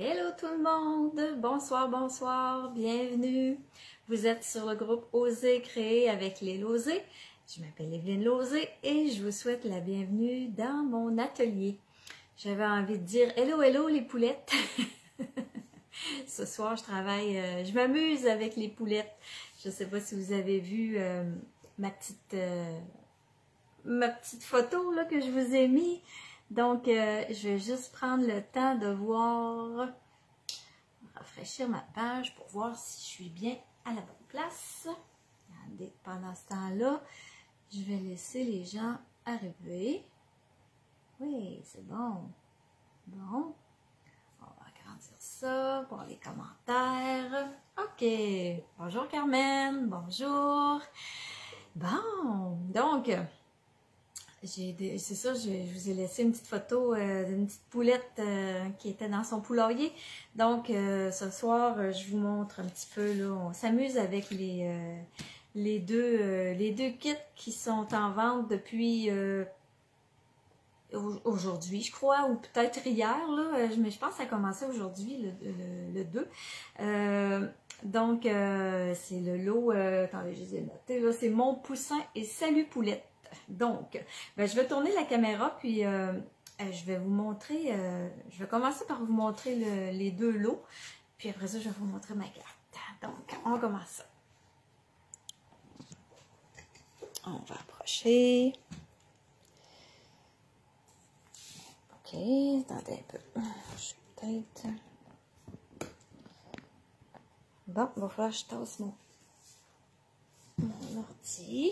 Hello tout le monde! Bonsoir, bonsoir, bienvenue! Vous êtes sur le groupe Oser créer avec les Lozé. Je m'appelle Evelyne Lozé et je vous souhaite la bienvenue dans mon atelier. J'avais envie de dire hello, hello les poulettes! Ce soir, je travaille, je m'amuse avec les poulettes. Je ne sais pas si vous avez vu ma petite photo là, que je vous ai mis. Donc, je vais juste prendre le temps de voir, rafraîchir ma page pour voir si je suis bien à la bonne place. Regardez, pendant ce temps-là, je vais laisser les gens arriver. Oui, c'est bon. Bon, on va agrandir ça pour les commentaires. OK. Bonjour Carmen, bonjour. Bon, donc... c'est ça, je vous ai laissé une petite photo d'une petite poulette qui était dans son poulailler. Donc, ce soir, je vous montre un petit peu, là, on s'amuse avec les deux kits qui sont en vente depuis aujourd'hui, je crois, ou peut-être hier, là, mais je pense que ça a commencé aujourd'hui, le 2. Donc, c'est le lot, attendez, je les ai notés, là, c'est Mon Poussin et Salut Poulette. Donc, ben, je vais tourner la caméra, puis je vais vous montrer, je vais commencer par vous montrer les deux lots, puis après ça, je vais vous montrer ma carte. Donc, on commence ça. On va approcher. OK, attendez un peu. Je suis peut-être... Bon, il va falloir que je tasse mon ordi.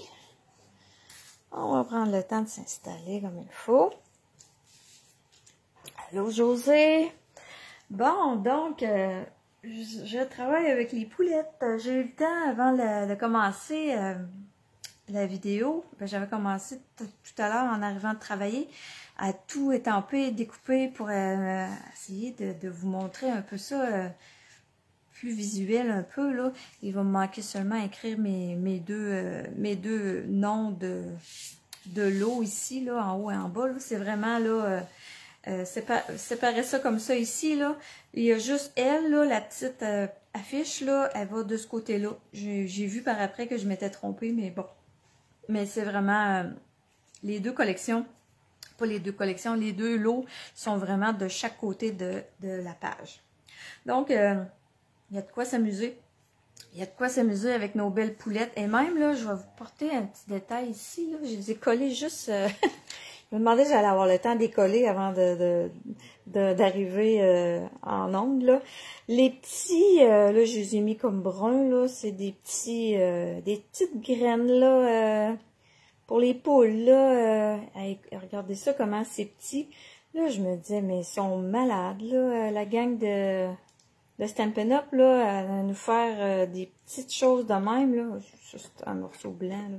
On va prendre le temps de s'installer comme il faut. Allô, José? Bon, donc, je travaille avec les poulettes. J'ai eu le temps, avant de commencer la vidéo, j'avais commencé tout à l'heure en arrivant de travailler, à tout étamper et découper pour essayer de vous montrer un peu ça plus visuel un peu, là. Il va me manquer seulement à écrire mes deux noms de lot ici, là, en haut et en bas. C'est vraiment, là, séparer ça comme ça ici, là. Il y a juste elle, là, la petite affiche, là, elle va de ce côté-là. J'ai vu par après que je m'étais trompée, mais bon. Mais c'est vraiment les deux collections, pas les deux collections, les deux lots sont vraiment de chaque côté de la page. Donc, il y a de quoi s'amuser. Il y a de quoi s'amuser avec nos belles poulettes. Et même, là, je vais vous porter un petit détail ici. Là. Je les ai collés juste... je me demandais si j'allais avoir le temps de les coller avant d'arriver en ongle. Là. Les petits, là, je les ai mis comme bruns. Là, c'est des petites graines, là, pour les poules. Là, regardez ça, comment c'est petit. Là, je me disais, mais ils sont malades, là, la gang de Stampin' Up, là, à nous faire des petites choses de même, là. Juste un morceau blanc, là.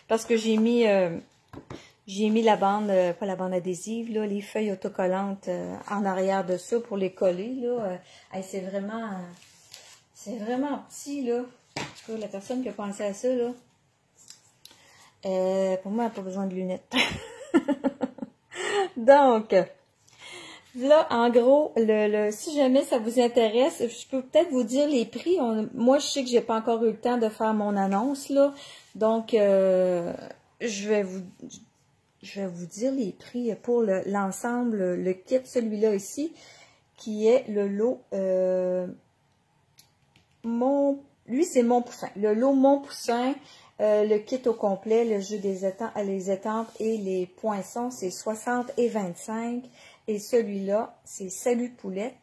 Parce que j'ai mis la bande, pas la bande adhésive, là, les feuilles autocollantes en arrière de ça pour les coller, là. C'est vraiment petit, là. En tout cas, la personne qui a pensé à ça, là, pour moi, elle n'a pas besoin de lunettes. Donc... Là, en gros, si jamais ça vous intéresse, je peux peut-être vous dire les prix. Moi, je sais que j'ai pas encore eu le temps de faire mon annonce, là. Donc, je vais vous dire les prix pour l'ensemble, le kit, celui-là ici, qui est le lot lui, c'est Mon Poussin. Le lot Mon Poussin, le kit au complet, le jeu les étampes et les poinçons, c'est 60 et 25. Et celui-là, c'est Salut Poulette.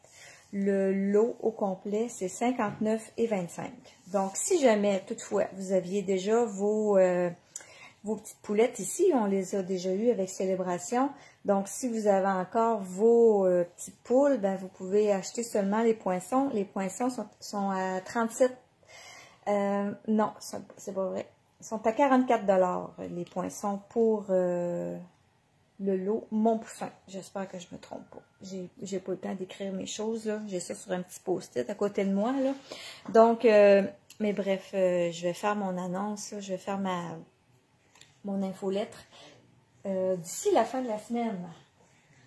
Le lot au complet, c'est 59 et 25. Donc, si jamais, toutefois, vous aviez déjà vos petites poulettes ici, on les a déjà eues avec Célébration. Donc, si vous avez encore vos petites poules, ben, vous pouvez acheter seulement les poinçons. Les poinçons sont à 37. Non, c'est pas vrai. Ils sont à 44 $, les poinçons pour... le lot Mon Poussin. J'espère que je me trompe pas. J'ai pas le temps d'écrire mes choses, là. J'ai ça sur un petit post-it à côté de moi, là. Donc, mais bref, je vais faire mon annonce, là. Je vais faire mon infolettre d'ici la fin de la semaine.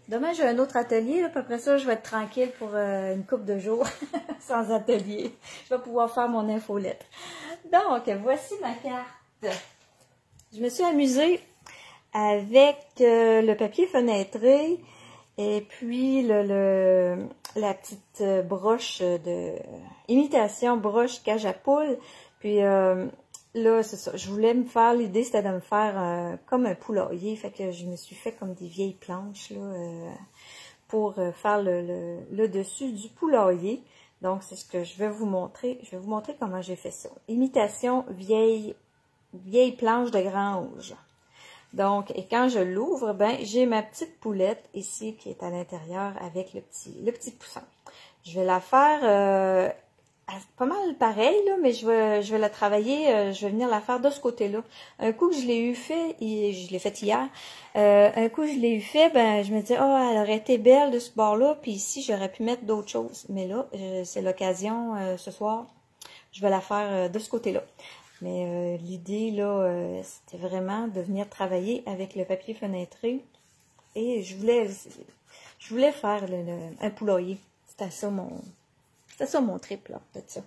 Demain, j'ai un autre atelier, là, puis après ça, je vais être tranquille pour une couple de jours sans atelier. Je vais pouvoir faire mon infolettre. Donc, voici ma carte. Je me suis amusée avec le papier fenêtré et puis la petite broche de imitation broche cage à poule. Puis là, c'est ça. Je voulais me faire, l'idée c'était de me faire comme un poulailler. Fait que je me suis fait comme des vieilles planches là, pour faire le dessus du poulailler. Donc, c'est ce que je vais vous montrer. Je vais vous montrer comment j'ai fait ça. Imitation vieille planche de grange. Donc, et quand je l'ouvre, ben j'ai ma petite poulette ici qui est à l'intérieur avec le petit poussin. Je vais la faire pas mal pareil, là, mais je vais la travailler, je vais venir la faire de ce côté-là. Un coup que je l'ai eu fait, je l'ai fait hier, un coup que je l'ai eu fait, ben je me dis, oh, elle aurait été belle de ce bord-là, puis ici, j'aurais pu mettre d'autres choses. Mais là, c'est l'occasion, ce soir, je vais la faire de ce côté-là. Mais l'idée, là, c'était vraiment de venir travailler avec le papier fenêtré. Et je voulais faire un poulailler. C'était ça mon trip, là, de ça.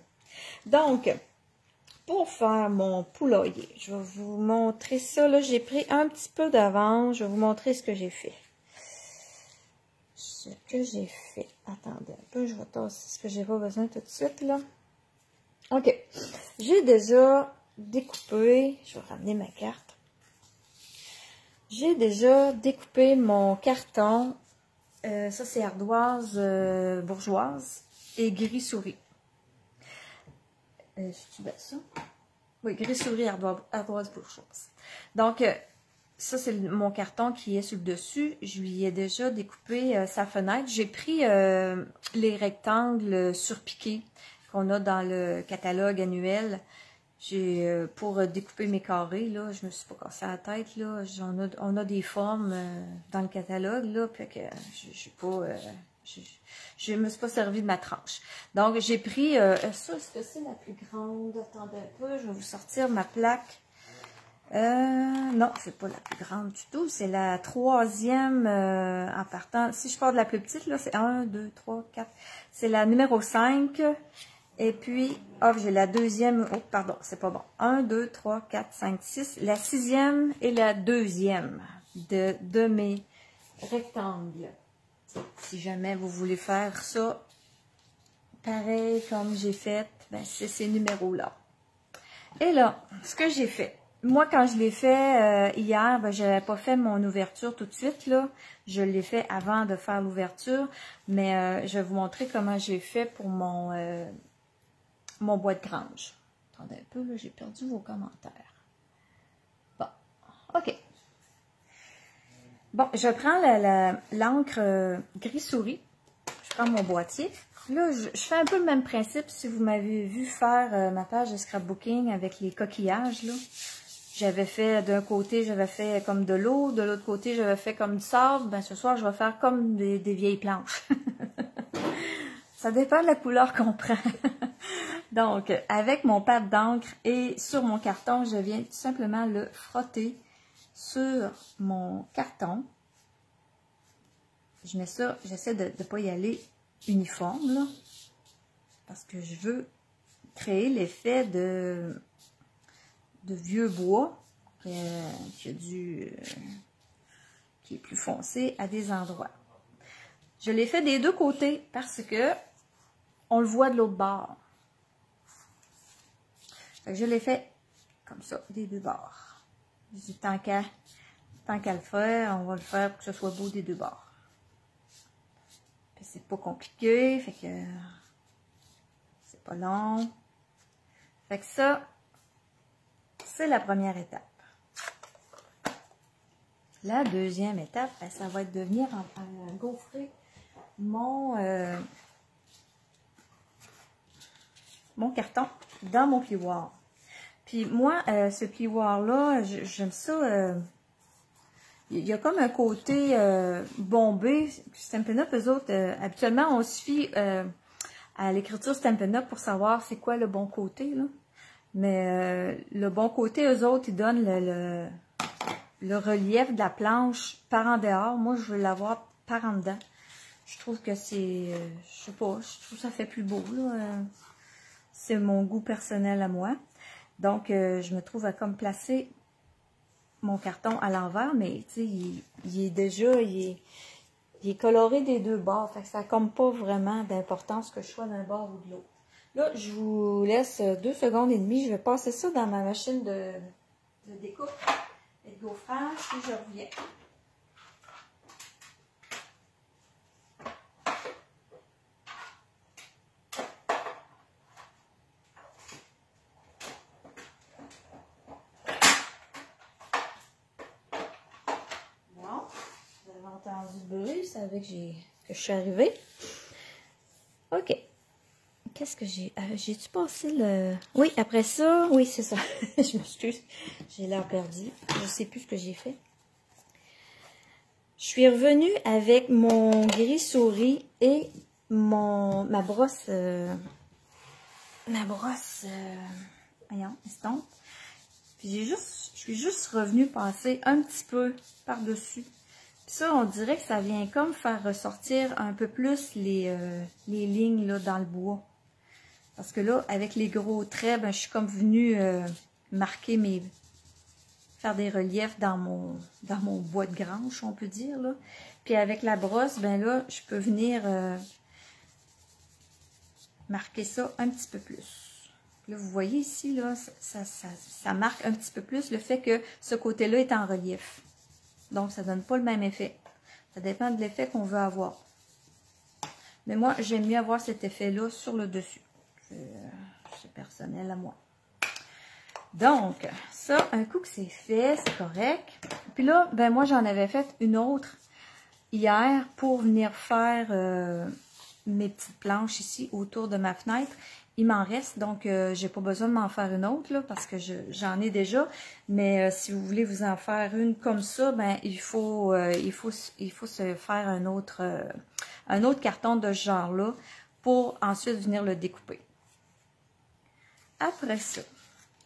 Donc, pour faire mon poulailler, je vais vous montrer ça. Là, j'ai pris un petit peu d'avance. Je vais vous montrer ce que j'ai fait. Attendez un peu, je vais tasser ce que j'ai pas besoin tout de suite, là. OK. J'ai déjà découpé, je vais ramener ma carte. J'ai déjà découpé mon carton. Ça, c'est ardoise bourgeoise et gris souris. C'est-tu bien ça? Oui, gris souris, ardoise bourgeoise. Donc, ça, c'est mon carton qui est sur le dessus. Je lui ai déjà découpé sa fenêtre. J'ai pris les rectangles surpiqués qu'on a dans le catalogue annuel. J'ai pour découper mes carrés, là, je me suis pas cassé la tête, là. On a des formes dans le catalogue, là, fait que je me suis pas servi de ma tranche. Donc, j'ai pris ça, est-ce que c'est la plus grande? Attendez un peu, je vais vous sortir ma plaque. Non, c'est pas la plus grande du tout, c'est la troisième en partant. Si je pars de la plus petite, là, c'est 1, 2, 3, 4. C'est la numéro 5. Et puis, oh, j'ai la deuxième. Oh, pardon, c'est pas bon. 1, 2, 3, 4, 5, 6. La sixième et la deuxième de mes rectangles. Si jamais vous voulez faire ça, pareil comme j'ai fait, ben c'est ces numéros-là. Et là, ce que j'ai fait. Moi, quand je l'ai fait hier, ben, je n'avais pas fait mon ouverture tout de suite, là. Je l'ai fait avant de faire l'ouverture. Mais je vais vous montrer comment j'ai fait pour mon bois de grange. Attendez un peu, là, j'ai perdu vos commentaires. Bon, OK. Bon, je prends l'encre gris souris. Je prends mon boîtier. Là, je fais un peu le même principe si vous m'avez vu faire ma page de scrapbooking avec les coquillages, là. J'avais fait, d'un côté, j'avais fait comme de l'eau, de l'autre côté, j'avais fait comme du sable. Ben, ce soir, je vais faire comme des vieilles planches. Ça dépend de la couleur qu'on prend. Donc, avec mon pad d'encre et sur mon carton, je viens tout simplement le frotter sur mon carton. Je mets ça, j'essaie de ne pas y aller uniforme, là, parce que je veux créer l'effet de vieux bois qui est plus foncé à des endroits. Je l'ai fait des deux côtés parce que on le voit de l'autre bord. Je l'ai fait comme ça, des deux bords. Tant qu'à le faire, on va le faire pour que ce soit beau des deux bords. C'est pas compliqué, fait que c'est pas long. Fait que ça, c'est la première étape. La deuxième étape, ben, ça va être de venir gaufrer mon carton dans mon plioir. Puis moi, ce plioir-là, j'aime ça. Il y a comme un côté bombé. Stampin' Up, eux autres, habituellement, on se fie à l'écriture Stampin' Up pour savoir c'est quoi le bon côté, là. Mais le bon côté, eux autres, ils donnent le relief de la planche par en dehors. Moi, je veux l'avoir par en dedans. Je trouve que c'est, je sais pas, je trouve que ça fait plus beau, là. C'est mon goût personnel à moi. Donc, je me trouve à comme placer mon carton à l'envers, mais tu sais, il est déjà, il est coloré des deux bords. Fait que ça n'a comme pas vraiment d'importance que je sois d'un bord ou de l'autre. Là, je vous laisse 2 secondes et demie. Je vais passer ça dans ma machine de découpe et de gaufrage, puis je reviens. Bon, vous avez entendu le bruit, vous savez que je suis arrivée. OK. Qu'est-ce que j'ai... j'ai-tu passé le... Oui, après ça... Oui, c'est ça. Je m'excuse. J'ai l'air perdue. Je ne sais plus ce que j'ai fait. Je suis revenue avec mon gris-souris et ma brosse... voyons, estompe. Puis je suis juste revenue passer un petit peu par-dessus. Puis ça, on dirait que ça vient comme faire ressortir un peu plus les lignes là, dans le bois. Parce que là, avec les gros traits, ben, je suis comme venue marquer faire des reliefs dans mon bois de grange, on peut dire, là. Puis avec la brosse, ben là, je peux venir marquer ça un petit peu plus. Là, vous voyez ici, là, ça marque un petit peu plus le fait que ce côté-là est en relief. Donc, ça ne donne pas le même effet. Ça dépend de l'effet qu'on veut avoir. Mais moi, j'aime mieux avoir cet effet-là sur le dessus. C'est personnel à moi. Donc, ça, un coup que c'est fait, c'est correct. Puis là, ben moi, j'en avais fait une autre hier pour venir faire mes petites planches ici autour de ma fenêtre. Il m'en reste, donc j'ai pas besoin de m'en faire une autre là, parce que j'en ai déjà. Mais si vous voulez vous en faire une comme ça, ben il faut se faire un autre carton de ce genre-là pour ensuite venir le découper. Après ça,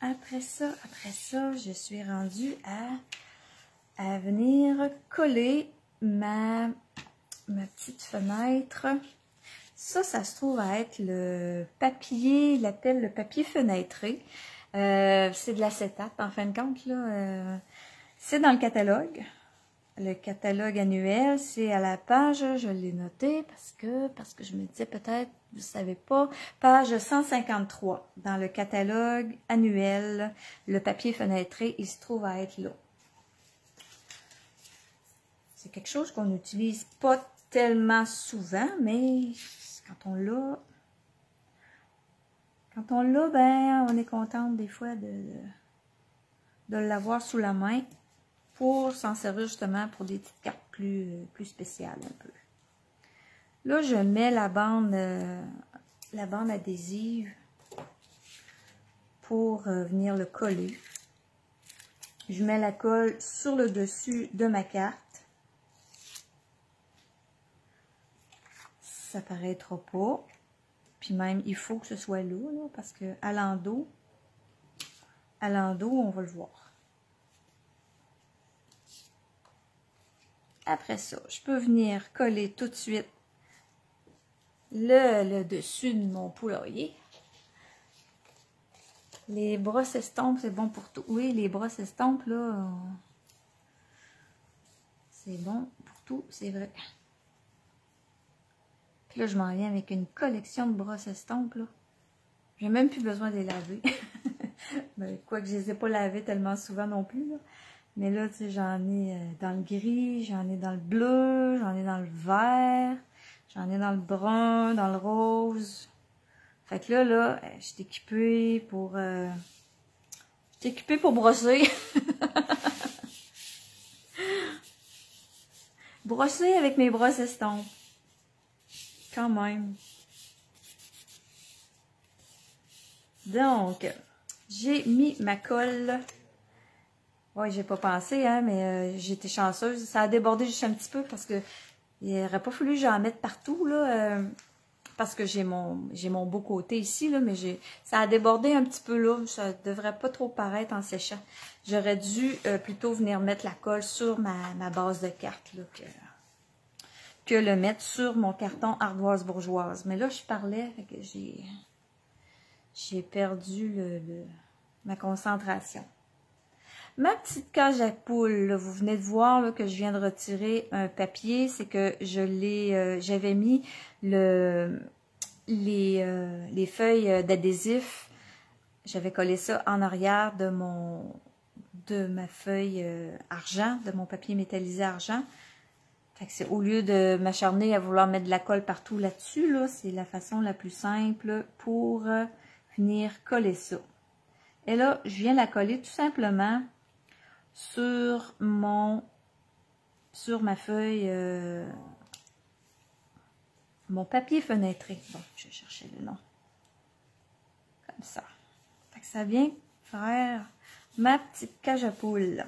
je suis rendue à venir coller ma petite fenêtre. Ça se trouve à être le papier, il l'appelle le papier fenêtré. C'est de l'acétate, en fin de compte, là. C'est dans le catalogue. Le catalogue annuel, c'est à la page, je l'ai noté parce que je me disais peut-être, vous ne savez pas, page 153. Dans le catalogue annuel, le papier fenêtré, il se trouve à être là. C'est quelque chose qu'on n'utilise pas tellement souvent, mais quand on l'a, ben, on est contente des fois de l'avoir sous la main pour s'en servir justement pour des petites cartes plus spéciales un peu. Là, je mets la bande adhésive pour venir le coller. Je mets la colle sur le dessus de ma carte. Ça paraîtra pas. Puis même, il faut que ce soit là, parce que à l'endos, on va le voir. Après ça, je peux venir coller tout de suite le dessus de mon poulailler. Les brosses estampes, c'est bon pour tout. Oui, les brosses estampes, là, c'est bon pour tout, c'est vrai. Puis là, je m'en viens avec une collection de brosses estampes, là. J'ai même plus besoin de les laver. Ben, quoique je les ai pas lavées tellement souvent non plus, là. Mais là, tu sais, j'en ai dans le gris, j'en ai dans le bleu, j'en ai dans le vert, j'en ai dans le brun, dans le rose. Fait que là, je suis équipée pour brosser. Brosser avec mes brosses estampes. Quand même. Donc, j'ai mis ma colle. Oui, j'ai pas pensé, hein, mais j'étais chanceuse. Ça a débordé juste un petit peu parce que il n'aurait pas fallu que j'en mette partout, là, parce que j'ai mon beau côté ici, là, mais ça a débordé un petit peu là. Ça devrait pas trop paraître en séchant. J'aurais dû plutôt venir mettre la colle sur ma base de carte, là, que le mettre sur mon carton ardoise bourgeoise. Mais là, je parlais, fait que j'ai perdu ma concentration. Ma petite cage à poules, là, vous venez de voir là, que je viens de retirer un papier, c'est que j'avais mis les feuilles d'adhésif, j'avais collé ça en arrière de ma feuille argent, de mon papier métallisé argent. Fait que c'est au lieu de m'acharner à vouloir mettre de la colle partout là-dessus, là, c'est la façon la plus simple pour venir coller ça. Et là, je viens la coller tout simplement sur ma feuille, mon papier fenêtré. Bon, je vais chercher le nom. Comme ça. Fait que ça vient faire ma petite cage à poules.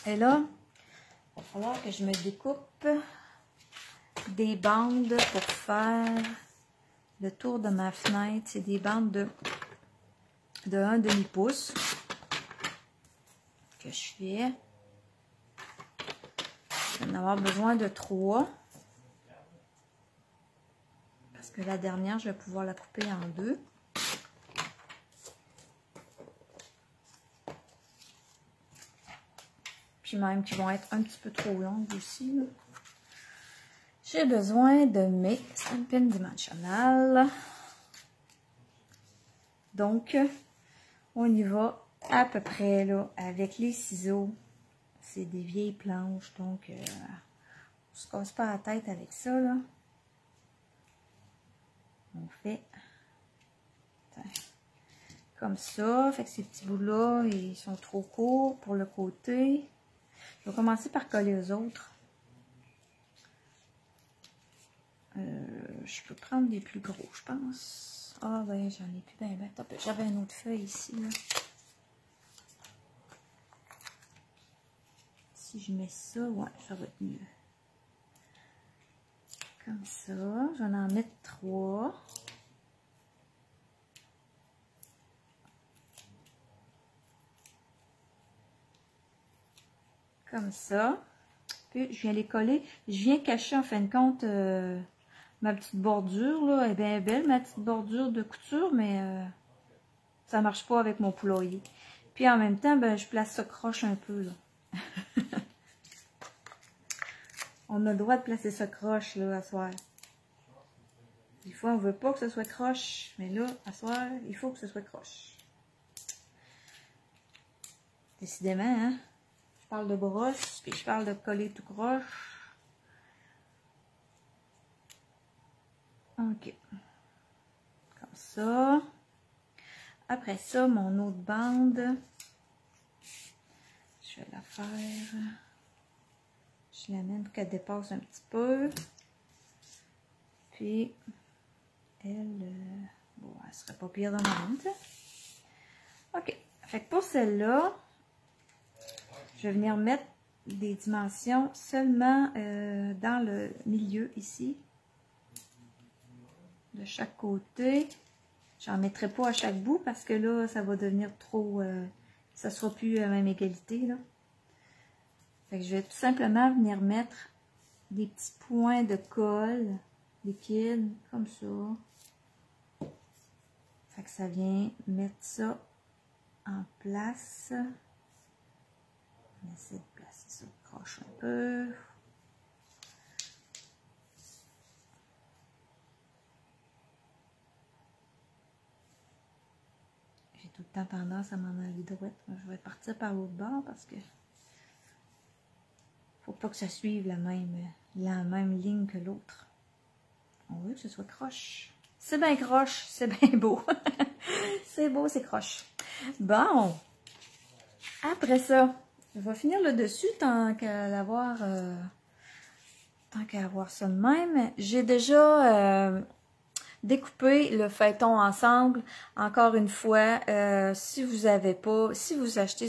Et là, il va falloir que je me découpe des bandes pour faire le tour de ma fenêtre. C'est des bandes de 1/2 pouce que je fais. Je vais en avoir besoin de 3. Parce que la dernière, je vais pouvoir la couper en 2. Puis même qui vont être un petit peu trop longues aussi. J'ai besoin de mes Stampin' Dimensional. Donc, on y va à peu près là avec les ciseaux. C'est des vieilles planches, donc on se casse pas la tête avec ça là. On fait comme ça. Fait que ces petits bouts là, ils sont trop courts pour le côté. Je vais commencer par coller aux autres. Je peux prendre des plus gros, je pense. Ah ouais, j'en ai plus ben. J'avais une autre feuille ici. Là. Si je mets ça, ouais, ça va être mieux. Comme ça, je vais en mettre 3. Comme ça. Puis je viens les coller. Je viens cacher en fin de compte ma petite bordure. Là. Elle est bien belle, ma petite bordure de couture, mais ça marche pas avec mon poulailler. Puis en même temps, ben, je place ça croche un peu. Là. On a le droit de placer ça croche là, à soir. Des fois, on veut pas que ce soit croche, mais là, à soir, il faut que ce soit croche. Décidément, hein? Je parle de brosse, puis je parle de coller tout croche. Ok. Comme ça. Après ça, mon autre bande, je vais la faire. Je l'amène pour qu'elle dépasse un petit peu. Puis, elle, bon, elle serait pas pire dans ma honte. Ok. Fait que pour celle-là, je vais venir mettre des dimensions seulement dans le milieu ici. De chaque côté. J'en mettrai pas à chaque bout parce que là, ça va devenir trop... ça sera plus à même égalité, là. Fait que je vais tout simplement venir mettre des petits points de colle liquide, comme ça. Fait que ça vient mettre ça en place. On essaie de placer ça, croche un peu. J'ai tout le temps tendance à m'en aller droite. Je vais partir par l'autre bord parce que faut pas que ça suive la même ligne que l'autre. On veut que ce soit croche. C'est bien croche, c'est bien beau. C'est beau, c'est croche. Bon. Après ça, je vais finir le dessus tant qu'à avoir ça de même. J'ai déjà découpé le feuilleton ensemble. Encore une fois, si vous achetez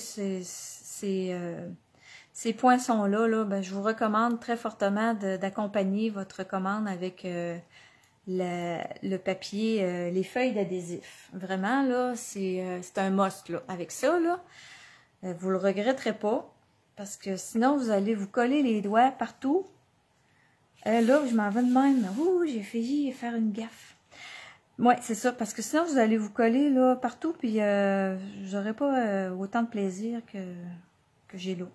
ces poinçons-là, là, ben, je vous recommande très fortement d'accompagner votre commande avec le papier, les feuilles d'adhésif. Vraiment, là, c'est un must. Là. Avec ça, là, vous le regretterez pas. Parce que sinon, vous allez vous coller les doigts partout. Là, je m'en vais de même. Ouh, j'ai failli faire une gaffe. Ouais, c'est ça, parce que sinon, vous allez vous coller là partout, puis j'aurai pas autant de plaisir que j'ai là.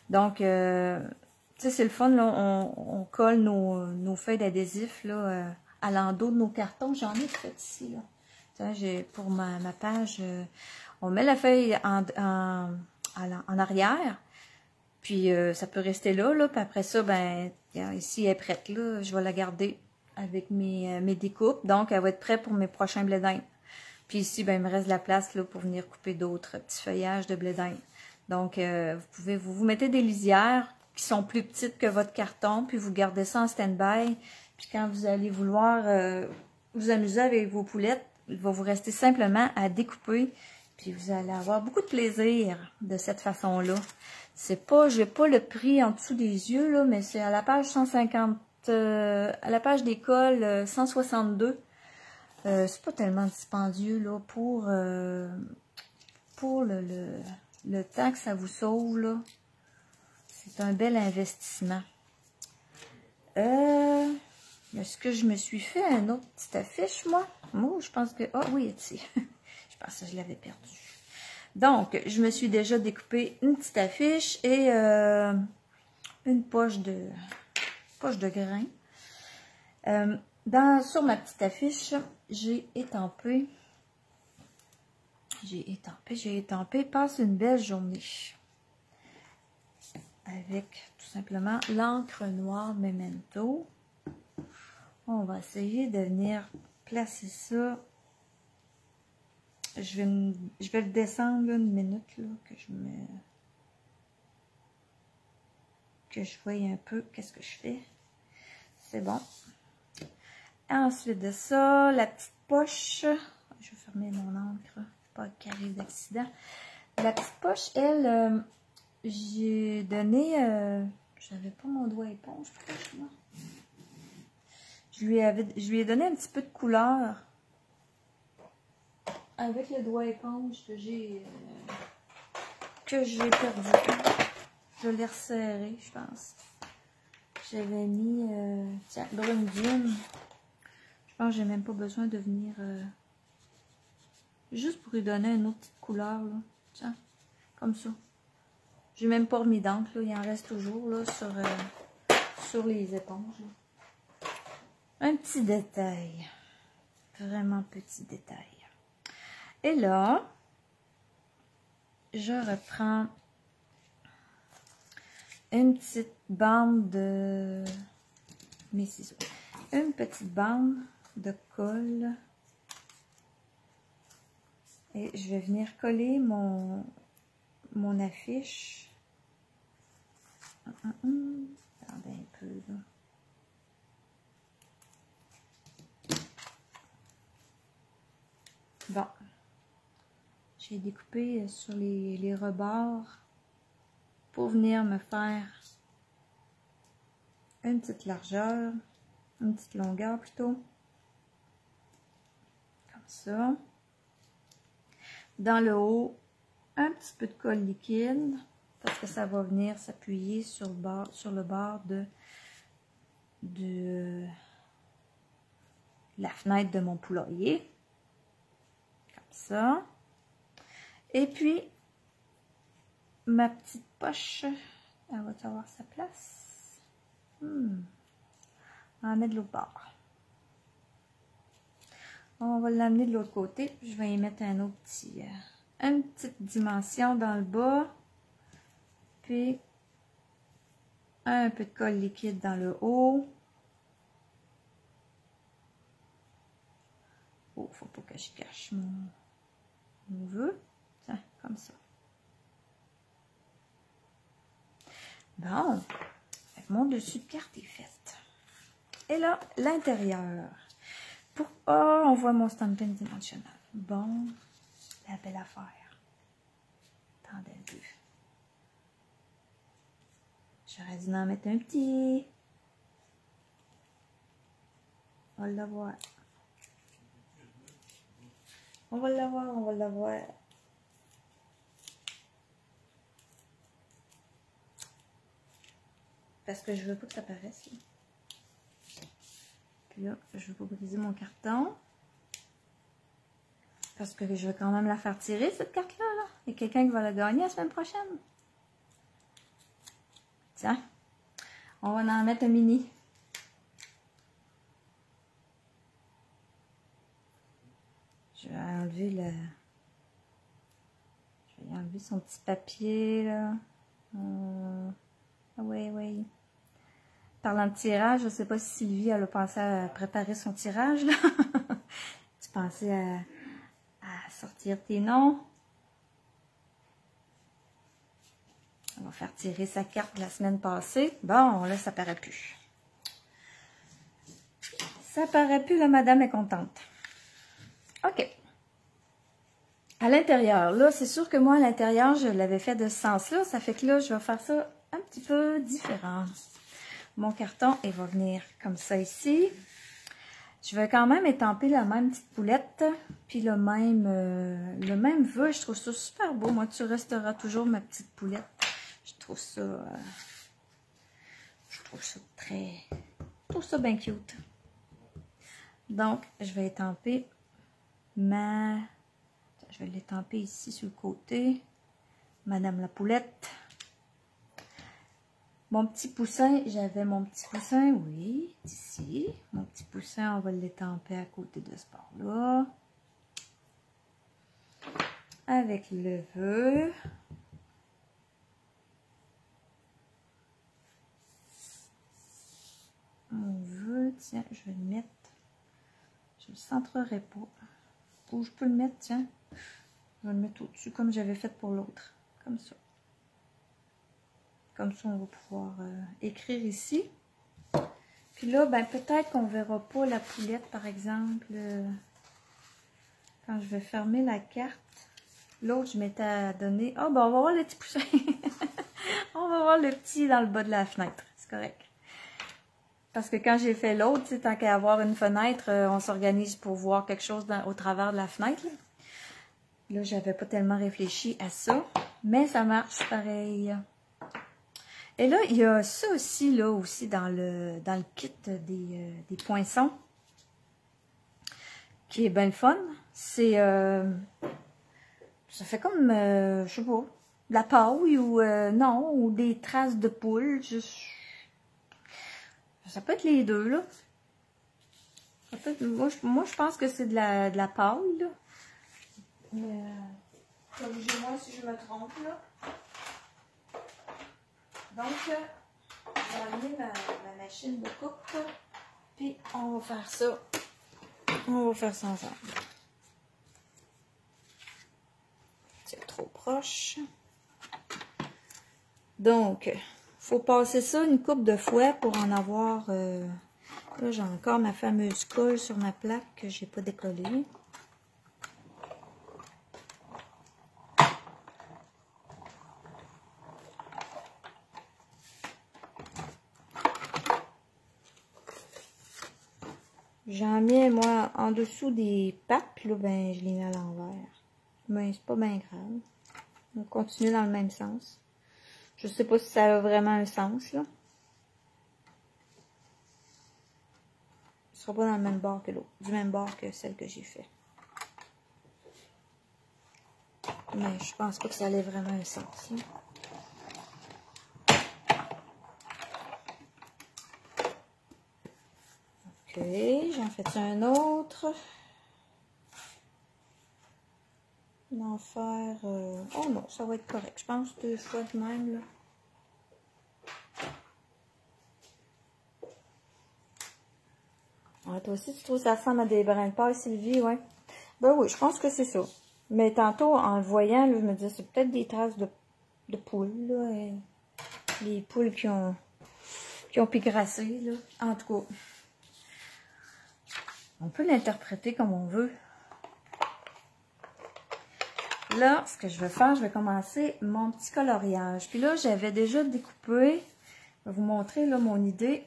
Donc, tu sais, c'est le fun, là, on colle nos feuilles d'adhésif là à l'endos de nos cartons. J'en ai fait ici, là. Pour ma page, on met la feuille en arrière, puis ça peut rester là, puis après ça, ben, ici, elle est prête, là, je vais la garder avec mes découpes, donc elle va être prête pour mes prochains blés d'Inde. Puis ici, ben, il me reste de la place là, pour venir couper d'autres petits feuillages de blé d'Inde. Donc, vous pouvez vous mettez des lisières qui sont plus petites que votre carton, puis vous gardez ça en stand-by, puis quand vous allez vouloir vous amuser avec vos poulettes, il va vous rester simplement à découper, puis vous allez avoir beaucoup de plaisir de cette façon-là. C'est pas, j'ai pas le prix en dessous des yeux, là, mais c'est à la page 150, à la page d'école 162. C'est pas tellement dispendieux, là, pour le temps que ça vous sauve, là. C'est un bel investissement. Est-ce que je me suis fait un autre petite affiche, moi? Moi, je pense que... Ah oui, ici. Je pense que je l'avais perdu. Donc, je me suis déjà découpé une petite affiche et une poche de grains. Sur ma petite affiche, j'ai étampé. Passe une belle journée. Avec tout simplement l'encre noire Memento. On va essayer de venir placer ça. Je vais le descendre là, une minute là, que je voie un peu qu'est-ce que je fais. C'est bon. Ensuite de ça, la petite poche. Je vais fermer mon encre, pas qu'il arrive d'accident. La petite poche, elle, j'ai donné, j'avais pas mon doigt éponge, franchement. Je lui ai donné un petit peu de couleur avec le doigt éponge que j'ai perdu. Je l'ai resserré, je pense. J'avais mis, tiens, brune dune. Je pense que j'ai même pas besoin de venir, juste pour lui donner une autre petite couleur, là. Tiens, comme ça. J'ai même pas remis d'encre, là. Il en reste toujours, là, sur les éponges, là. Un petit détail. Vraiment petit détail. Et là, je reprends une petite bande de mes ciseaux. Une petite bande de colle. Et je vais venir coller mon affiche. Attendez un peu, là. Bon, j'ai découpé sur les rebords pour venir me faire une petite largeur, une petite longueur plutôt, comme ça. Dans le haut, un petit peu de colle liquide parce que ça va venir s'appuyer sur le bord de la fenêtre de mon poulailler. Ça. Et puis, ma petite poche, elle va avoir sa place. On va mettre de l'autre bord. On va l'amener de l'autre côté. Je vais y mettre un autre petit, une petite dimension dans le bas. Puis, un peu de colle liquide dans le haut. Oh, faut pas que je cache mon vœu. Tiens, comme ça. Bon, mon dessus de carte est fait. Et là, l'intérieur. Oh, on voit mon stampin dimensionnel. Bon, la belle affaire. Attendez un peu. J'aurais dû en mettre un petit. On va l'avoir. On va l'avoir, on va l'avoir. Parce que je veux pas que ça paraisse. Là. Puis là, je vais pas briser mon carton. Parce que je vais quand même la faire tirer, cette carte-là. Là. Il y a quelqu'un qui va la gagner la semaine prochaine. Tiens, on va en mettre un mini. Je vais enlever le... Je vais enlever son petit papier, là. Ah oui, oui. Parlant de tirage, je ne sais pas si Sylvie, elle a pensé à préparer son tirage, là. Tu pensais à sortir tes noms. On va faire tirer sa carte de la semaine passée. Bon, là, ça paraît plus. Ça paraît plus, la madame est contente. OK. À l'intérieur, là, c'est sûr que moi, à l'intérieur, je l'avais fait de ce sens-là. Ça fait que là, je vais faire ça un petit peu différent. Mon carton, il va venir comme ça ici. Je vais quand même étamper la même petite poulette, puis le même vœu. Je trouve ça super beau. Moi, tu resteras toujours ma petite poulette. Je trouve ça bien cute. Donc, je vais étamper je vais l'étamper ici sur le côté. Madame la poulette. Mon petit poussin, j'avais mon petit poussin, oui, ici. Mon petit poussin, on va l'étamper à côté de ce bord-là. Avec le vœu. Mon vœu, tiens, je vais le mettre. Je ne le centrerai pas. Où je peux le mettre, tiens. Je vais le mettre au-dessus comme j'avais fait pour l'autre. Comme ça. Comme ça, on va pouvoir écrire ici. Puis là, ben peut-être qu'on ne verra pas la poulette, par exemple, quand je vais fermer la carte. L'autre, je m'étais donné... Ah, ben on va voir le petit poussin. On va voir le petit dans le bas de la fenêtre. C'est correct. Parce que quand j'ai fait l'autre, tu sais, tant qu'à avoir une fenêtre, on s'organise pour voir quelque chose au travers de la fenêtre. Là, j'avais pas tellement réfléchi à ça. Mais ça marche pareil. Et là, il y a ça aussi, là, aussi dans le kit des poinçons. Qui est bien le fun. C'est... ça fait comme, je sais pas, de la paille ou non, ou des traces de poule. Ça peut être les deux, là. Ça peut être, moi, je pense que c'est de la paille, là. Mais, corrigez-moi si je me trompe, là. Donc, je vais amener ma machine de coupe. Puis, on va faire ça. On va faire ça ensemble. C'est trop proche. Donc, faut passer ça une coupe de fouet pour en avoir... là, j'ai encore ma fameuse colle sur ma plaque que j'ai pas décollée. J'en mets, moi, en dessous des pattes, puis là, ben, je les mets à l'envers. Mais c'est pas bien grave. On continue dans le même sens. Je sais pas si ça a vraiment un sens, là. Ce sera pas dans le même bord que l'autre. Du même bord que celle que j'ai fait. Mais je pense pas que ça ait vraiment un sens, là. Ok, j'en fais un autre. D'en faire... oh non, ça va être correct. Je pense 2 fois de même, là. Ouais, toi aussi, tu trouves que ça ressemble à des brins de paille, Sylvie, ouais? Ben oui, je pense que c'est ça. Mais tantôt, en le voyant, là, je me disais, c'est peut-être des traces de poules, là. Et les poules qui ont pigrassé, là. En tout cas, on peut l'interpréter comme on veut. Là, ce que je vais faire, je vais commencer mon petit coloriage. Puis là, j'avais déjà découpé, je vais vous montrer là mon idée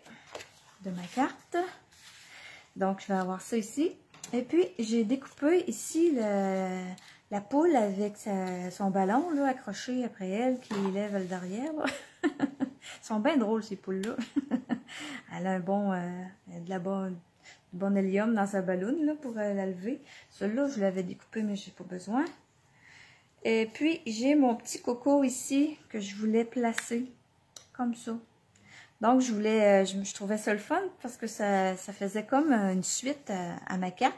de ma carte. Donc, je vais avoir ça ici. Et puis, j'ai découpé ici la poule avec son ballon là, accroché après elle, qui lève le derrière. Ils sont bien drôles, ces poules-là. Elle a un bon, de bonhélium dans sa balloune là, pour la lever. Celui-là, je l'avais découpé, mais j'ai pas besoin. Et puis, j'ai mon petit coco ici que je voulais placer comme ça. Donc, je trouvais ça le fun parce que ça faisait comme une suite à ma carte.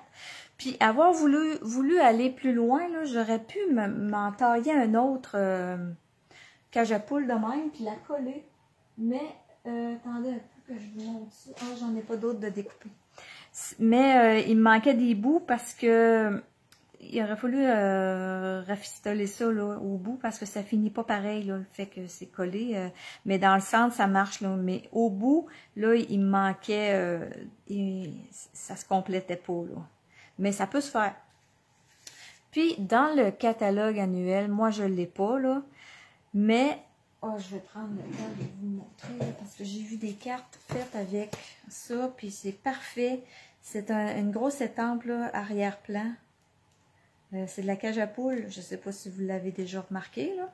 Puis, avoir voulu aller plus loin, là, j'aurais pu m'en tailler un autre cage à poule de même, puis la coller. Mais, attendez un peu que je vous montre ça. Ah, j'en ai pas d'autres de découper. Mais, il me manquait des bouts parce que il aurait fallu rafistoler ça là, au bout parce que ça finit pas pareil, là, le fait que c'est collé. Mais dans le centre, ça marche. Là, mais au bout, là, il me manquait, ça se complétait pas. Là. Mais ça peut se faire. Puis, dans le catalogue annuel, moi, je l'ai pas, là. Mais, oh, je vais prendre le temps de vous montrer, là, parce que j'ai vu des cartes faites avec ça, puis c'est parfait. C'est une grosse étampe, là, arrière-plan. C'est de la cage à poule. Je ne sais pas si vous l'avez déjà remarqué, là.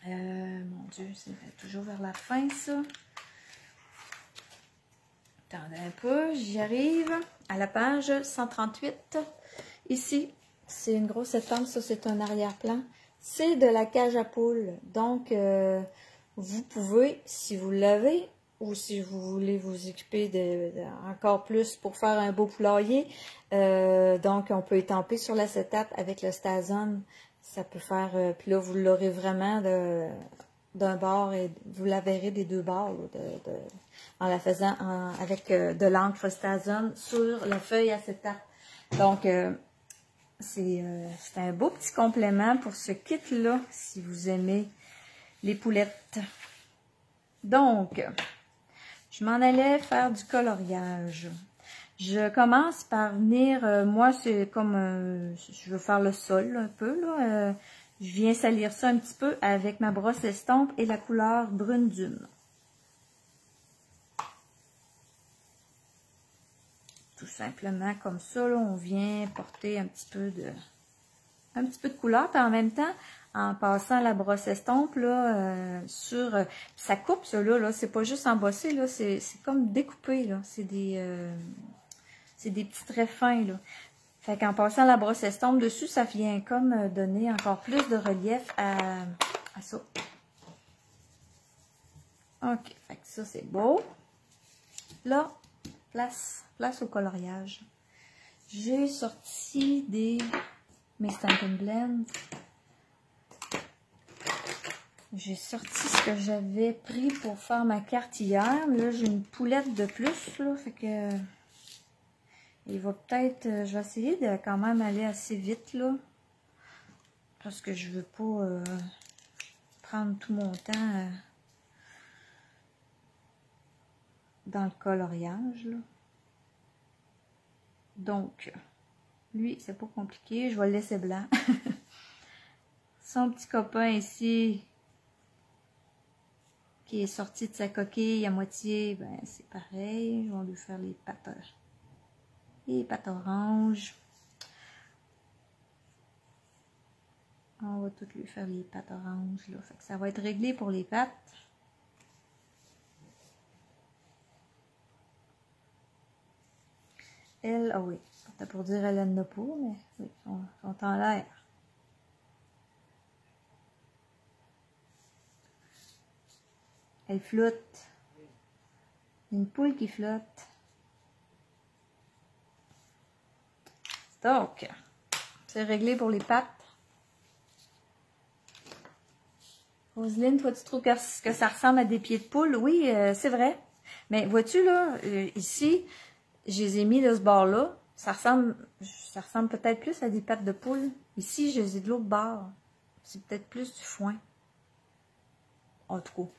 Mon Dieu, c'est toujours vers la fin, ça. Attendez un peu, j'y arrive. À la page 138. Ici, c'est une grosse étampe. Ça, c'est un arrière-plan. C'est de la cage à poule. Donc, vous pouvez, si vous l'avez, ou si vous voulez vous occuper encore plus pour faire un beau poulailler, donc on peut étamper sur l'acétate avec le Stazone. Ça peut faire, puis là vous l'aurez vraiment d'un bord et vous la verrez des deux bords là, en la faisant avec de l'encre Stazone sur la feuille acétate. Donc c'est un beau petit complément pour ce kit-là si vous aimez les poulettes. Donc, je m'en allais faire du coloriage. Je commence par venir, moi c'est comme, je veux faire le sol là, un peu, là. Je viens salir ça un petit peu avec ma brosse estompe et la couleur brune dune. Tout simplement comme ça, là, on vient porter un petit peu de couleur, puis en même temps, en passant la brosse estompe là, sur ça coupe ça là, c'est pas juste embossé là, c'est comme découpé là, c'est des petits traits fins là. Fait qu'en passant la brosse estompe dessus, ça vient comme donner encore plus de relief à ça. Ok, fait que ça c'est beau. Là, place au coloriage. J'ai sorti mes Stampin' Blend. J'ai sorti ce que j'avais pris pour faire ma carte hier. Là, j'ai une poulette de plus, là, fait que il va peut-être, je vais essayer de quand même aller assez vite, là, parce que je veux pas prendre tout mon temps dans le coloriage, là. Donc, lui, c'est pas compliqué, je vais le laisser blanc. Son petit copain ici, qui est sorti de sa coquille à moitié, ben c'est pareil. Je vais lui faire les pattes oranges. On va tout lui faire les pattes oranges, là. Fait que ça va être réglé pour les pattes. Elle, ah oui, c'est pour dire elle n'en a pas, mais oui, sont en l'air. Elle flotte. Une poule qui flotte. Donc, c'est réglé pour les pattes. Roselyne, toi, tu trouves que ça ressemble à des pieds de poule? Oui, c'est vrai. Mais vois-tu, là, ici, je les ai mis de ce bord-là. Ça ressemble peut-être plus à des pattes de poule. Ici, je les ai de l'autre bord. C'est peut-être plus du foin. En tout cas.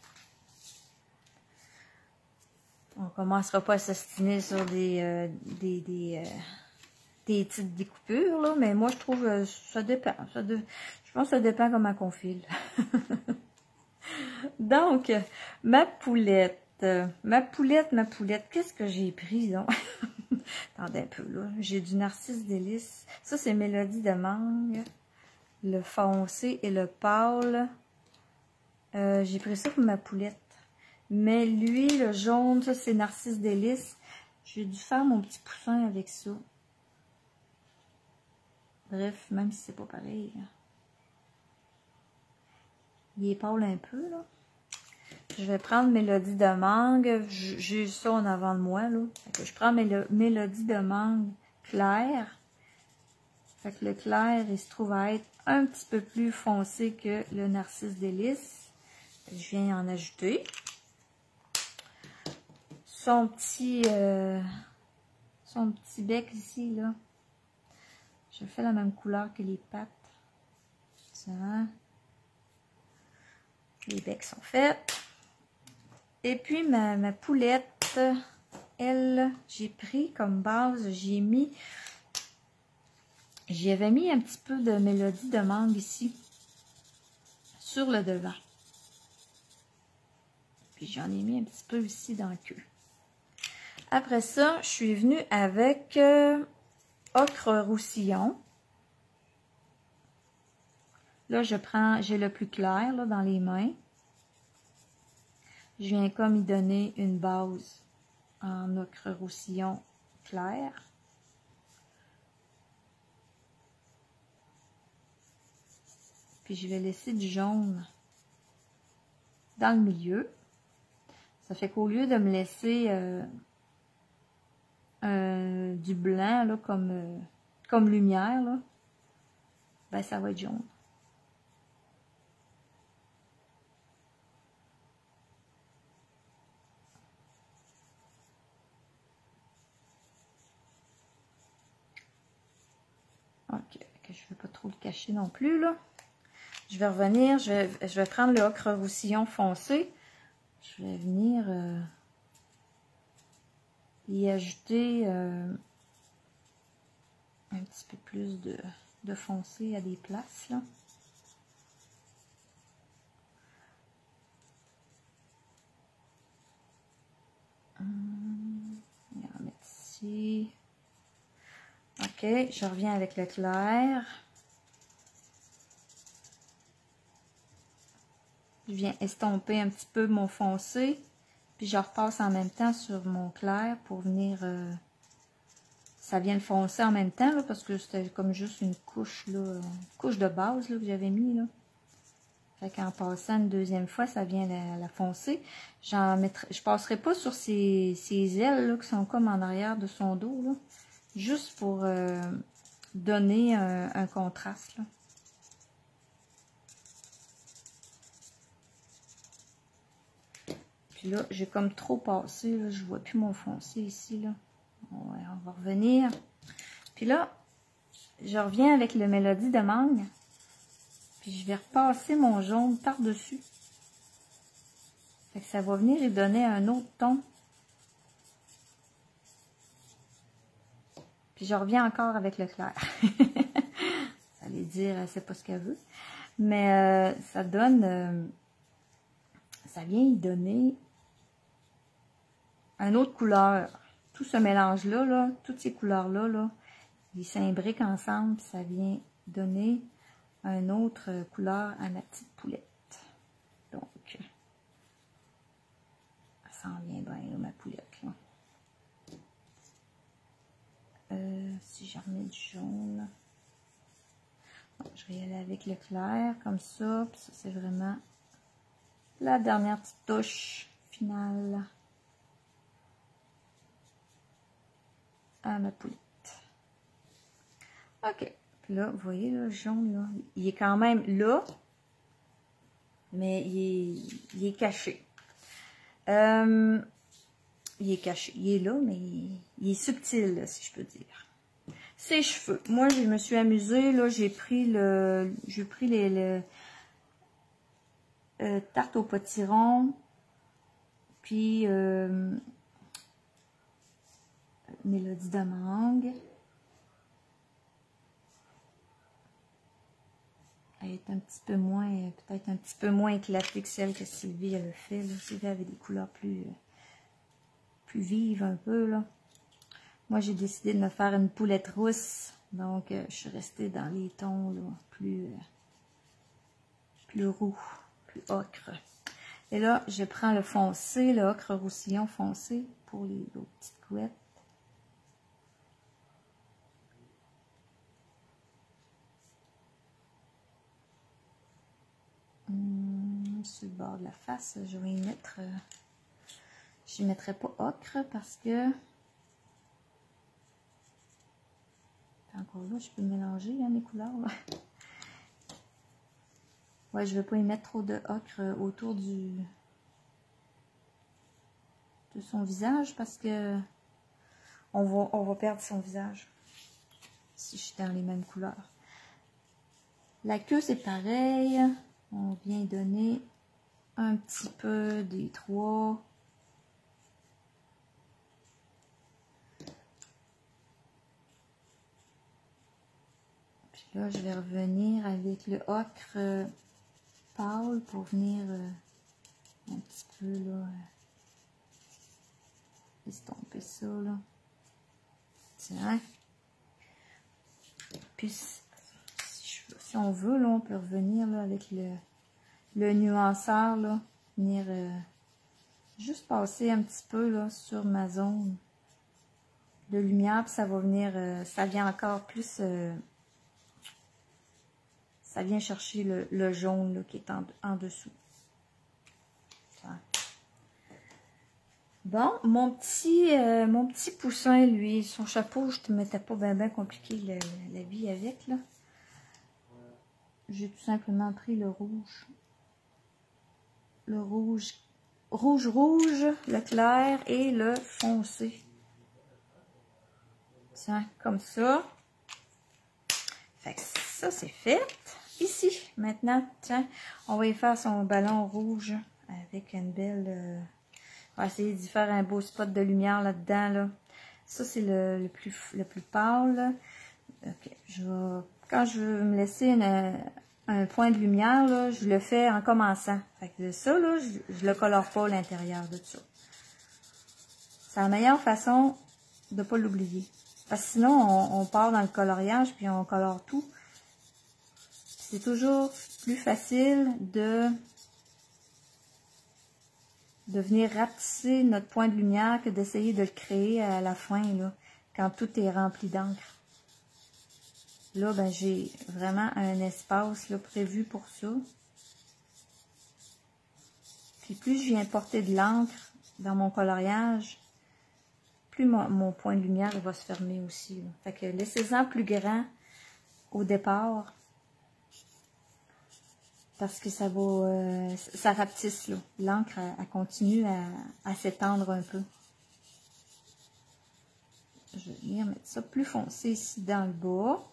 On commencera pas à s'ostiner sur des petites découpures, là, mais moi, je trouve ça dépend. Je pense que ça dépend comment on file. Donc, ma poulette, qu'est-ce que j'ai pris, donc? Attendez un peu, là. J'ai du Narcisse Délice. Ça, c'est Mélodie de mangue. Le foncé et le pâle. J'ai pris ça pour ma poulette. Mais lui, le jaune, ça, c'est Narcisse Délice. J'ai dû faire mon petit poussin avec ça. Bref, même si c'est pas pareil. Il est pâle un peu, là. Je vais prendre Mélodie de mangue. J'ai ça en avant de moi, là. Fait que je prends Mélodie de mangue clair. Fait que le clair, il se trouve à être un petit peu plus foncé que le Narcisse Délice. Je viens en ajouter. Son petit bec ici, là. Je fais la même couleur que les pattes. Ça. Les becs sont faits. Et puis ma poulette, elle, j'ai pris comme base, j'y avais mis un petit peu de Mélodie de mangue ici, sur le devant. Puis j'en ai mis un petit peu ici dans la queue. Après ça, je suis venue avec ocre roussillon. Là, j'ai le plus clair là, dans les mains. Je viens comme y donner une base en ocre roussillon clair. Puis je vais laisser du jaune dans le milieu. Ça fait qu'au lieu de me laisser du blanc là, comme lumière, là, ben ça va être jaune. Ok, je ne vais pas trop le cacher non plus, là. Je vais revenir, je vais prendre le ocre roussillon foncé. Je vais venir y ajouter un petit peu plus de foncé à des places, là. On va en mettre ici. Ok, je reviens avec le clair. Je viens estomper un petit peu mon foncé. Puis je repasse en même temps sur mon clair pour venir... ça vient le foncer en même temps, là, parce que c'était comme juste une couche, là, une couche de base là, que j'avais mis, là. Fait qu'en passant une deuxième fois, ça vient la foncer. Je passerai pas sur ses ailes, là, qui sont comme en arrière de son dos, là. Juste pour donner un contraste, là. Puis là, j'ai comme trop passé, là, je vois plus mon foncé ici, là. Ouais, on va revenir. Puis là, je reviens avec le Mélodie de mangue. Puis je vais repasser mon jaune par-dessus. Fait que ça va venir y donner un autre ton. Puis je reviens encore avec le clair. Ça allait dire, elle sait pas ce qu'elle veut. Mais ça donne... ça vient y donner une autre couleur. Tout ce mélange-là, là, toutes ces couleurs-là, là, ils s'imbriquent ensemble, ça vient donner une autre couleur à ma petite poulette. Donc, ça en vient bien, là, ma poulette, là. Si j'en remets du jaune, bon, je vais y aller avec le clair, comme ça, puis ça, c'est vraiment la dernière petite touche finale à ma poulette. Ok, puis là, vous voyez, là, le jaune, là, il est quand même là, mais il est caché. Il est caché, il est là, mais il est subtil, là, si je peux dire. Ses cheveux. Moi, je me suis amusée, là, j'ai pris les tarte au potiron, puis Mélodie de mangue. Elle est un petit peu moins, peut-être un petit peu moins éclatée que celle que Sylvie elle a fait. Là. Sylvie avait des couleurs plus vives un peu, là. Moi, j'ai décidé de me faire une poulette rousse. Donc, je suis restée dans les tons là, plus roux, plus ocre. Et là, je prends le foncé, le ocre roussillon foncé pour les petites couettes. même sur le bord de la face. Je vais y mettre... je ne mettrai pas ocre parce que... Encore là, je peux mélanger hein, mes couleurs. Là. Ouais, je ne veux pas y mettre trop de ocre autour de son visage parce que on va perdre son visage si je suis dans les mêmes couleurs. La queue, c'est pareil. On vient donner un petit peu des trois. Puis là, je vais revenir avec le ocre pâle pour venir un petit peu là, estomper ça là. Tiens. Puis si on veut, là, on peut revenir là, avec le nuanceur, là, venir juste passer un petit peu là, sur ma zone de lumière, puis ça va venir, ça vient encore plus, ça vient chercher le jaune là, qui est en dessous. Voilà. Bon, mon petit poussin, lui, son chapeau, je ne mettais pas bien compliqué la vie avec, là. J'ai tout simplement pris le rouge. Le rouge, le clair et le foncé. Tiens, comme ça. Fait que ça, c'est fait. Ici, maintenant, tiens, on va y faire son ballon rouge avec une belle... on va essayer d'y faire un beau spot de lumière là-dedans, là. Ça, c'est le plus pâle, là. Ok, quand je veux me laisser un point de lumière, là, je le fais en commençant. Fait que ça, là, je le colore pas à l'intérieur de ça. C'est la meilleure façon de ne pas l'oublier. Parce que sinon, on part dans le coloriage, puis on colore tout. C'est toujours plus facile de venir rapetisser notre point de lumière que d'essayer de le créer à la fin, là, quand tout est rempli d'encre. Là, ben, j'ai vraiment un espace là, prévu pour ça. Puis plus je viens porter de l'encre dans mon coloriage, plus mon point de lumière va se fermer aussi. Là. Fait que laissez-en plus grand au départ. Parce que ça va, ça rapetisse, là. L'encre, elle continue à s'étendre un peu. Je vais venir mettre ça plus foncé ici dans le bas.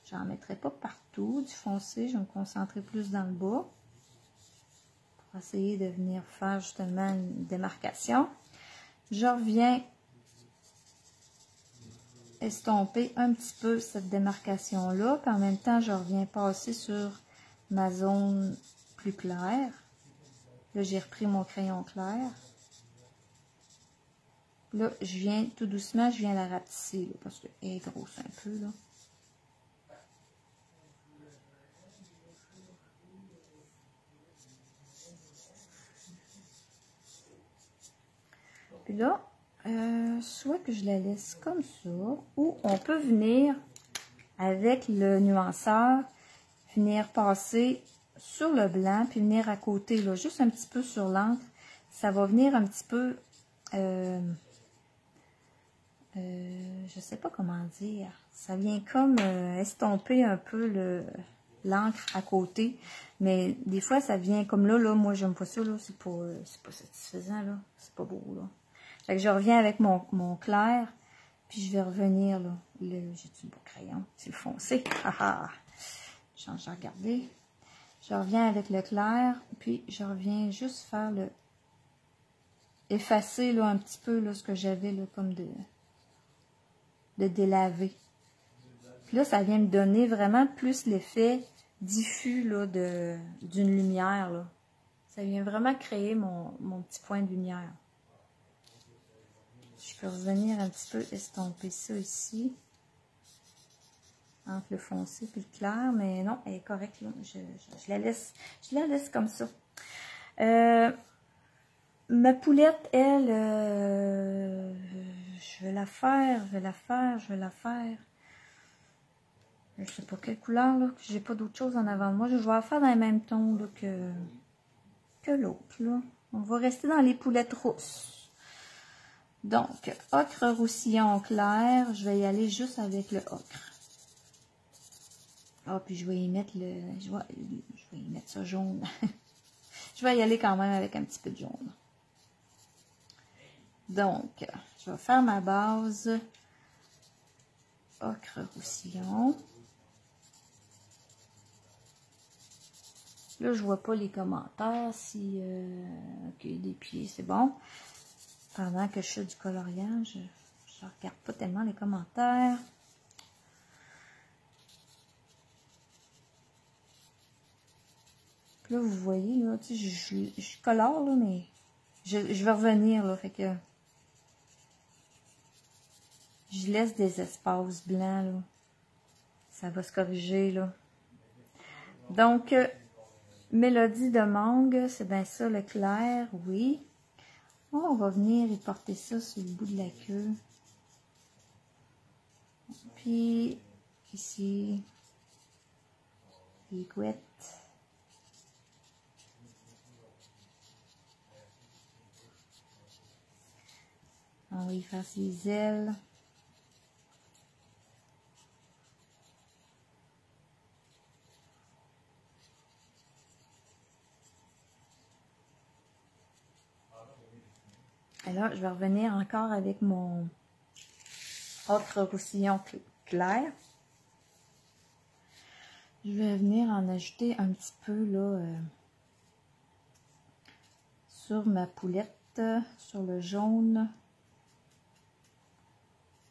J'en mettrai pas partout du foncé, je vais me concentrer plus dans le bas. Pour essayer de venir faire justement une démarcation. Je reviens estomper un petit peu cette démarcation-là, puis en même temps, je reviens passer sur ma zone plus claire. Là, j'ai repris mon crayon clair. Là, je viens tout doucement, je viens la rapetisser, là, parce qu'elle est grosse un peu, là. Puis là, soit que je la laisse comme ça, ou on peut venir, avec le nuanceur, venir passer sur le blanc, puis venir à côté, là, juste un petit peu sur l'encre. Ça va venir un petit peu, je sais pas comment dire, ça vient comme estomper un peu l'encre à côté, mais des fois ça vient comme là, moi j'aime pas ça, là, c'est pas satisfaisant, là, c'est pas beau, là. Fait que je reviens avec mon clair, puis je vais revenir, là, j'ai du beau crayon, c'est le foncé, haha, change à regarder. Je reviens avec le clair, puis je reviens juste faire effacer, là, un petit peu, là, ce que j'avais, là, comme de délaver. Puis là, ça vient me donner vraiment plus l'effet diffus, là, d'une lumière, là. Ça vient vraiment créer mon petit point de lumière. Je peux revenir un petit peu estomper ça ici. Entre le foncé et le clair, mais non, elle est correcte, là. Je la laisse comme ça. Ma poulette, elle, je vais la faire. Je sais pas quelle couleur, là, que j'ai pas d'autre chose en avant de moi. Je vais la faire dans le même ton là, que l'autre, là. On va rester dans les poulettes rousses. Donc, ocre roussillon clair. Je vais y aller juste avec le ocre. Ah, puis je vais y mettre je vais y mettre ça jaune. Je vais y aller quand même avec un petit peu de jaune. Donc, je vais faire ma base ocre roussillon. Là, je vois pas les commentaires. Si, ok, des pieds, c'est bon. Pendant que je fais du coloriage, je regarde pas tellement les commentaires. Puis là, vous voyez, là, tu sais, je colore, là, mais je vais revenir, là, fait que je laisse des espaces blancs, là. Ça va se corriger, là. Donc, mélodie de mangue, c'est bien ça, le clair, oui. On va venir et porter ça sur le bout de la queue. Puis, ici, les couettes. On va y faire ses ailes. Alors, je vais revenir encore avec mon ocre roussillon clair. Je vais venir en ajouter un petit peu là sur ma poulette, sur le jaune,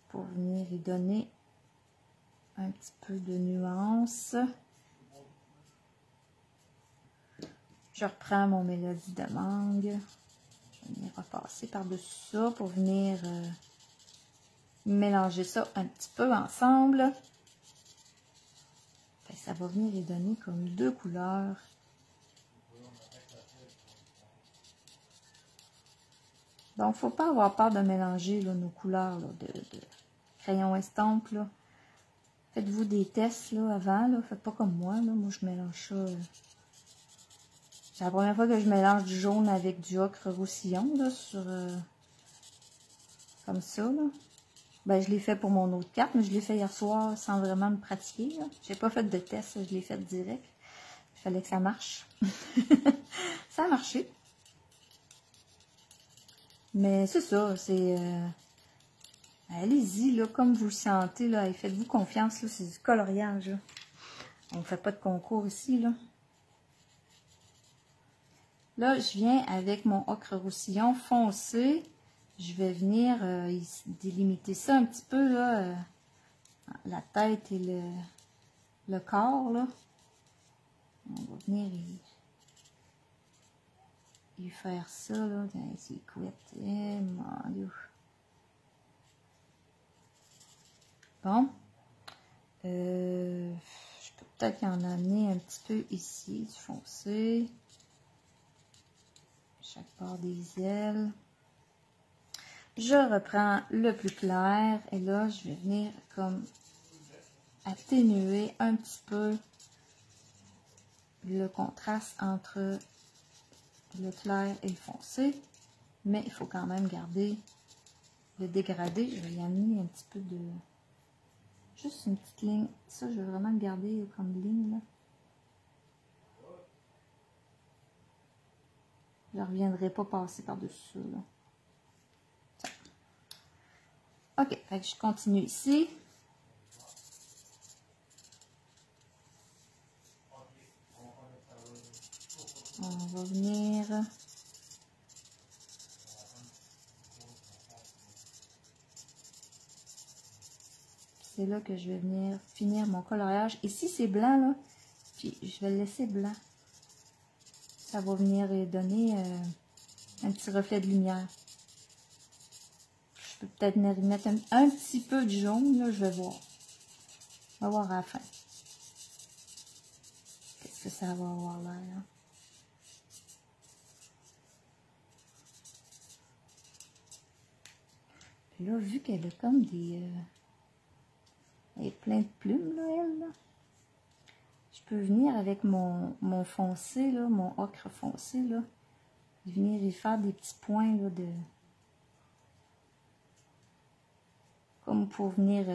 pour venir y donner un petit peu de nuance. Je reprends mon mélodie de mangue. Je vais venir repasser par-dessus ça pour venir mélanger ça un petit peu ensemble. Ça va venir y donner comme deux couleurs. Donc, il ne faut pas avoir peur de mélanger là, nos couleurs là, de crayon estampe. Faites-vous des tests là, avant. Là. Faites pas comme moi. Là. Moi, je mélange ça. C'est la première fois que je mélange du jaune avec du ocre roussillon. Là, comme ça. Là. Ben, je l'ai fait pour mon autre carte, mais je l'ai fait hier soir sans vraiment me pratiquer. Je n'ai pas fait de test. Je l'ai fait direct. Il fallait que ça marche. Ça a marché. Mais c'est ça, c'est... allez-y, là, comme vous le sentez, là, et faites-vous confiance, là, c'est du coloriage, là. On ne fait pas de concours ici, là. Là, je viens avec mon ocre roussillon foncé. Je vais venir délimiter ça un petit peu, là, la tête et le corps, là. On va venir y faire ça, là, dans ses couettes. Eh, mon Dieu. Bon. Je peux peut-être y en amener un petit peu ici, du foncé. Chaque part des ailes. Je reprends le plus clair. Et là, je vais venir comme atténuer un petit peu le contraste entre le clair et le foncé. Mais il faut quand même garder le dégradé. Je vais y amener un petit peu de... Juste une petite ligne. Ça, je vais vraiment le garder comme ligne, là. Je ne reviendrai pas passer par-dessus ça, là. Ça. Ok, fait que je continue ici. On va venir... C'est là que je vais venir finir mon coloriage. Ici, c'est blanc, là. Puis, je vais le laisser blanc. Ça va venir donner un petit reflet de lumière. Je peux peut-être mettre un petit peu de jaune, là. Je vais voir. On va voir à la fin. Qu'est-ce que ça va avoir l'air, là? Puis là, vu qu'elle a comme des... Elle est plein de plumes, là, elle, là. Je peux venir avec mon foncé, là, mon ocre foncé, là. Venir y faire des petits points, là, de... Comme pour venir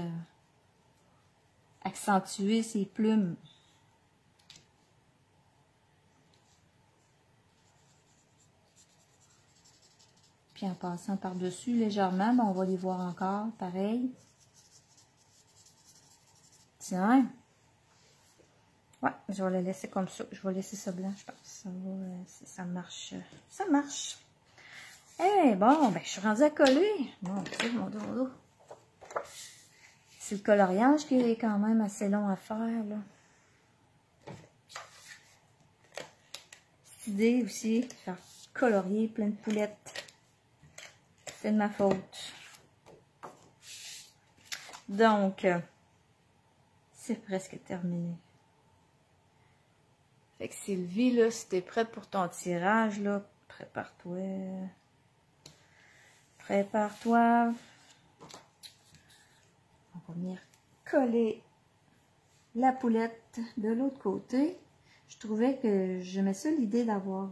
accentuer ses plumes. Puis en passant par-dessus légèrement, ben on va les voir encore, pareil. Tiens. Ouais, je vais le laisser comme ça. Je vais laisser ça blanc, je pense. Ça va, ça marche. Ça marche. Eh, bon, ben, je suis rendue à coller. Mon Dieu, mon dos. C'est le coloriage qui est quand même assez long à faire, là. Cette idée aussi, de faire colorier plein de poulettes. C'est de ma faute. Donc, c'est presque terminé. Fait que Sylvie, là, si t'es prête pour ton tirage, là, prépare-toi. Prépare-toi. On va venir coller la poulette de l'autre côté. Je trouvais que j'aimais ça l'idée d'avoir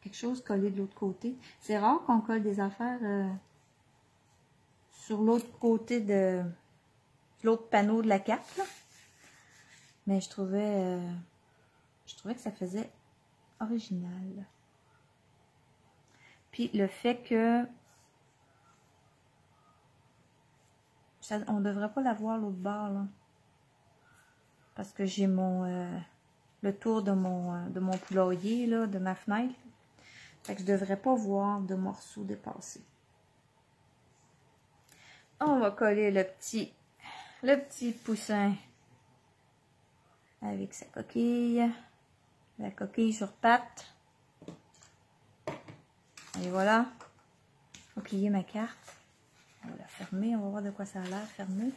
quelque chose collé de l'autre côté. C'est rare qu'on colle des affaires sur l'autre côté de l'autre panneau de la carte, là. Mais je trouvais que ça faisait original. Puis le fait que ça, on ne devrait pas la voir l'autre bord, là. Parce que j'ai le tour de mon poulailler, là, de ma fenêtre. Fait que je ne devrais pas voir de morceaux dépassés. On va coller le petit poussin avec sa coquille. La coquille sur patte. Et voilà. Je vais plier ma carte. On va la fermer. On va voir de quoi ça a l'air fermé.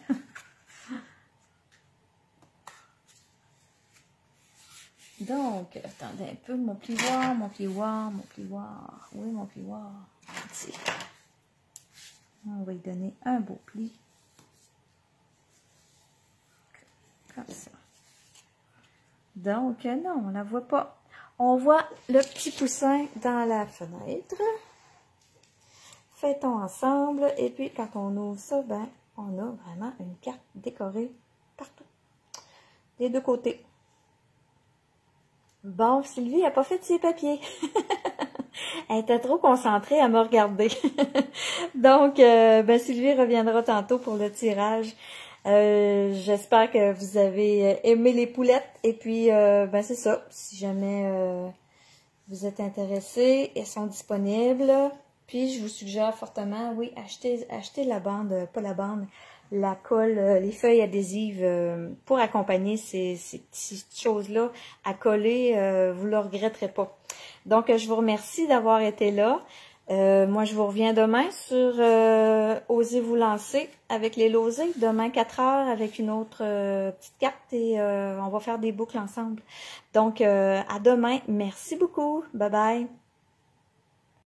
Donc, attendez un peu. Mon plioir. Oui, mon plioir. Ici. On va y donner un beau pli. Comme ça. Donc, non, on la voit pas. On voit le petit poussin dans la fenêtre. Fêtons ensemble. Et puis, quand on ouvre ça, ben, on a vraiment une carte décorée partout. Des deux côtés. Bon, Sylvie n'a pas fait de ses papiers. Elle était trop concentrée à me regarder. Donc, ben, Sylvie reviendra tantôt pour le tirage. J'espère que vous avez aimé les poulettes. Et puis, ben, c'est ça. Si jamais vous êtes intéressés, elles sont disponibles. Puis, je vous suggère fortement, oui, achetez la bande, pas la bande, la colle, les feuilles adhésives pour accompagner ces petites choses-là à coller. Vous ne le regretterez pas. Donc, je vous remercie d'avoir été là. Moi, je vous reviens demain sur Osez vous lancer avec les losées. Demain, 4 heures avec une autre petite carte et on va faire des boucles ensemble. Donc, à demain. Merci beaucoup. Bye bye.